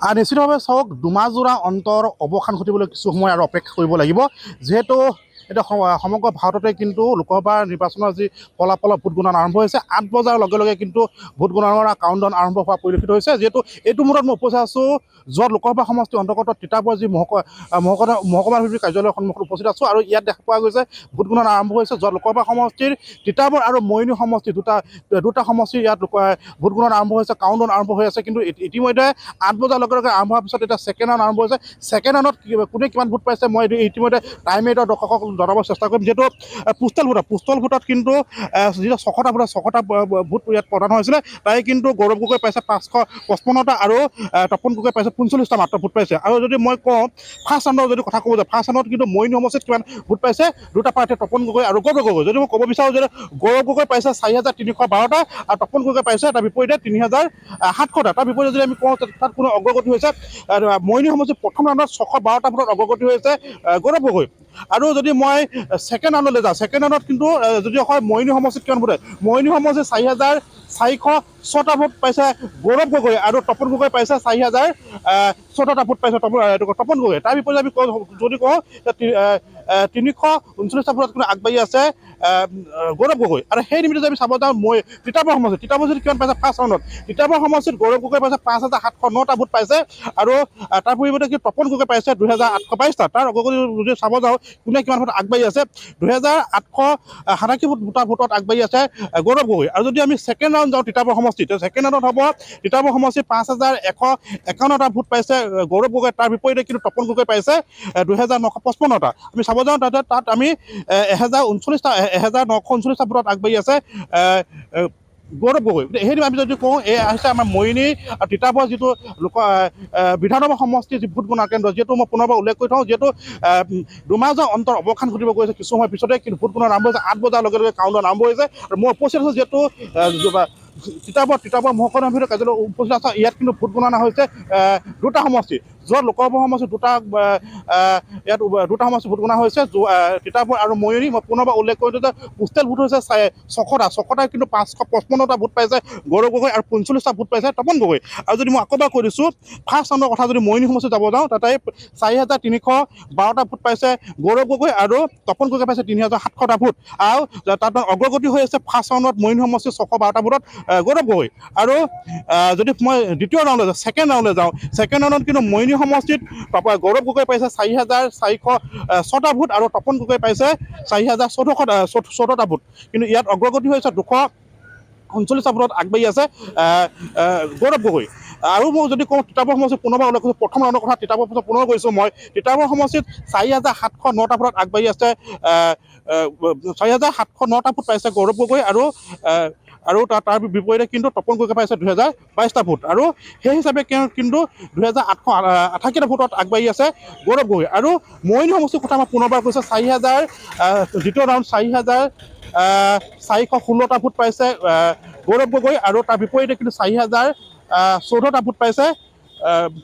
নিশ্চিতভাৱে চাওক দুমাহজোৰা অন্তৰ অৱসান ঘটিবলৈ কিছু সময় আৰু অপেক্ষা কৰিব লাগিব যিহেতু এতিয়া সমগ্ৰ ভাৰততে কিন্তু লোকসভা নিৰ্বাচনৰ যি ফলাফলৰ ভোট গণনা আৰম্ভ হৈছে ৮ বজাৰ লগে লগে কিন্তু ভোট গণনাৰ কাউণ্টডাউন আৰম্ভ হোৱা পৰিলক্ষিত হৈছে যিহেতু এইটো মুহূৰ্তত মই উপস্থিত আছোঁ যোৱা লোকসভা সমষ্টিৰ অন্তৰ্গত তিতাবৰ যি মহকুমা কাৰ্যালয়ৰ সন্মুখত উপস্থিত আছোঁ আৰু ইয়াত দেখা পোৱা গৈছে ভোট গণনা আৰম্ভ হৈছে যোৱা লোকসভা সমষ্টিৰ তিতাবৰ আৰু মৰিয়নি সমষ্টি দুটা সমষ্টি ইয়াত ভোট গণনা আৰম্ভ হৈছে কাউণ্টডাউন আৰম্ভ হৈ আছে কিন্তু ইতিমধ্যে ৮ বজাৰ লগে লগে আৰম্ভ হোৱাৰ পিছত এতিয়া ছেকেণ্ড ৰাউণ্ড আৰম্ভ হৈছে ছেকেণ্ড ৰাউণ্ডত কোনে কিমান ভোট পাইছে মই ইতিমধ্যে টাইম এইটৰ দৰ্শকক জনাব চেষ্টা কৰিম যিহেতু পোষ্টেল ভোটত কিন্তু যিটো 6টা ভোট ইয়াত প্ৰদান হৈছিলে তাই কিন্তু গৌৰৱ গগৈ পাইছে 555টা আৰু তপন গগৈ পাইছে 45টা মাত্ৰ ভোট পাইছে আৰু যদি মই কওঁ ফাৰ্ষ্ট ৰাউণ্ডৰ যদি কথা ক'ব যাওঁ ফাৰ্ষ্ট ৰাউণ্ডত কিন্তু মৰিয়নি সমষ্টিত কিমান ভোট পাইছে দুটা প্ৰাৰ্থী তপন গগৈ আৰু গৌৰৱ গগৈ যদি মই ক'ব বিচাৰোঁ যে গৌৰৱ গগৈ পাইছে 4,312টা আৰু তপন গগৈ পাইছে তাৰ বিপৰীতে 3,700টা তাৰ বিপৰীতে যদি আমি কওঁ তাত কোনো অগ্ৰগতি হৈছে মৰিয়নি সমষ্টিত প্ৰথম ৰাউণ্ডত 612টা ভোটত অগ্ৰগতি হৈছে গৌৰৱ গগৈ আৰু যদি মই ছেকেণ্ড ৰাউণ্ডলৈ যাওঁ ছেকেণ্ড ৰাউণ্ডত কিন্তু যদি হয় মৰিয়নি সমষ্টিত কিমান ভোট মৰিয়নি সমষ্টিত 4,406টা ভোট পাইছে গৌৰৱ গগৈ আৰু তপন গগৈ পাইছে 4,014টা ভোট পাইছে তপন গগৈ তাৰ বিপৰীতে আমি যদি কওঁ 339টা ভোটত কিন্তু আগবাঢ়ি আছে গৌৰৱ গগৈ আৰু সেই নিমিত্তে আমি চাব যাওঁ তিতাবৰ সমষ্টিত কিমান পাইছে ফাৰ্ষ্ট ৰাউণ্ডত তিতাবৰ সমষ্টিত গৌৰৱ গগৈ পাইছে 5,709টা ভোট পাইছে আৰু তাৰ পৰিৱৰ্তে কি তপন গগৈ পাইছে 2,822টা তাৰ অগ্ৰগতি যদি চাব যাওঁ কোনে কিমান ভোট আগবাঢ়ি আছে 2,887টা ভোটত আগবাঢ়ি আছে গৌৰৱ গগৈ আৰু যদি আমি ছেকেণ্ড ৰাউণ্ড যাওঁ তিতাবৰ সমষ্টিত ছেকেণ্ড ৰাউণ্ডত হ'ব তিতাবৰ সমষ্টিত 5,151টা ভোট পাইছে গৌৰৱ গগৈ তাৰ বিপৰীতে কিন্তু তপন গগৈ পাইছে 2,955টা আমি চাব যাওঁ তাত আমি 1,939টা ভোটত আগবাঢ়ি আছে গৌৰৱ গগৈ সেইটো আমি যদি কওঁ এই হৈছে আমাৰ মৰিয়নি আৰু তিতাবৰ যিটো বিধানসভা সমষ্টিৰ যি ভোট গণনা কেন্দ্ৰ যিহেতু মই পুনৰবাৰ উল্লেখ কৰি থওঁ যিহেতু দুমাহৰ অন্তৰ অৱসান ঘটিব গৈছে কিছু সময় পিছতে কিন্তু ভোট গণনা আৰম্ভ হৈছে 8 বজাৰ লগে লগে কাউণ্টডাউন আৰম্ভ হৈছে আৰু মই উপস্থিত আছোঁ যিহেতু তিতাবৰ মহকুমা কাৰ্যালয় উপস্থিত আছে ইয়াত কিন্তু ভোট গণনা হৈছে দুটা সমষ্টি যোৱা লোকসভা সমষ্টি ইয়াত দুটা সমষ্টি ভোট গণনা হৈছে তিতাবৰ আৰু মৰিয়নি মই পুনৰবাৰ উল্লেখ কৰিছোঁ যে পোষ্টেল ভোট হৈছে 600টা কিন্তু 555টা ভোট পাইছে গৌৰৱ গগৈ আৰু 45টা ভোট পাইছে তপন গগৈ আৰু যদি মই আকৌ এবাৰ কৈ দিছোঁ ফাৰ্ষ্ট ৰাউণ্ডৰ কথা যদি মৰিয়নি সমষ্টিত যাব যাওঁ তাতে 4,312টা ভোট পাইছে গৌৰৱ গগৈ আৰু তপন গগৈ পাইছে 3,700টা ভোট আৰু তাত অগ্ৰগতি হৈ আছে ফাৰ্ষ্ট ৰাউণ্ডত মৰিয়নি সমষ্টিত 612টা ভোটত গৌৰৱ গগৈ আৰু যদি মই দ্বিতীয় ৰাউণ্ডলৈ যাওঁ ছেকেণ্ড ৰাউণ্ডলৈ যাওঁ ছেকেণ্ড ৰাউণ্ডত কিন্তু মৰিয়নি সমষ্টিত গৌৰৱ গগৈ পাইছে 4,406টা ভোট আৰু তপন গগৈ পাইছে 4,014টা ভোট কিন্তু ইয়াত অগ্ৰগতি হৈছে 239টা ভোটত আগবাঢ়ি আছে গৌৰৱ গগৈ আৰু মই যদি কওঁ তিতাবৰ সমষ্টিত পুনৰবাৰ উল্লেখ কৰিছোঁ প্ৰথম ৰাউণ্ডৰ কথা তিতাবৰ সমষ্টিত পুনৰ কৈছোঁ মই তিতাবৰ সমষ্টিত 4,709টা ভোটত আগবাঢ়ি আছে 4,709টা ভোট পাইছে গৌৰৱ গগৈ আৰু তাৰ বিপৰীতে কিন্তু তপন গগৈ পাইছে 2,022টা ভোট আৰু সেই হিচাপে কিন্তু 2,888টা ভোটত আগবাঢ়ি আছে গৌৰৱ গগৈ আৰু মৰিয়নি সমষ্টিৰ কথা মই পুনৰবাৰ কৈছোঁ দ্বিতীয় ৰাউণ্ড 4,416টা ভোট পাইছে গৌৰৱ গগৈ আৰু তাৰ বিপৰীতে কিন্তু 4,014টা ভোট পাইছে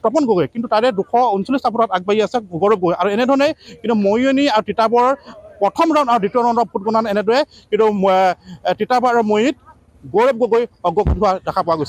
তপন গগৈ কিন্তু তাৰে 239টা ভোটত আগবাঢ়ি আছে গৌৰৱ গগৈ আৰু এনেধৰণে কিন্তু মৰিয়নি আৰু তিতাবৰ প্ৰথম ৰাউণ্ড আৰু দ্বিতীয় ৰাউণ্ডৰ ভোট গণনা এনেদৰে কিন্তু তিতাবৰ আৰু মৰিয়নিত গৌৰৱ গগৈ অগ্ৰগতি হোৱা দেখা পোৱা গৈছে।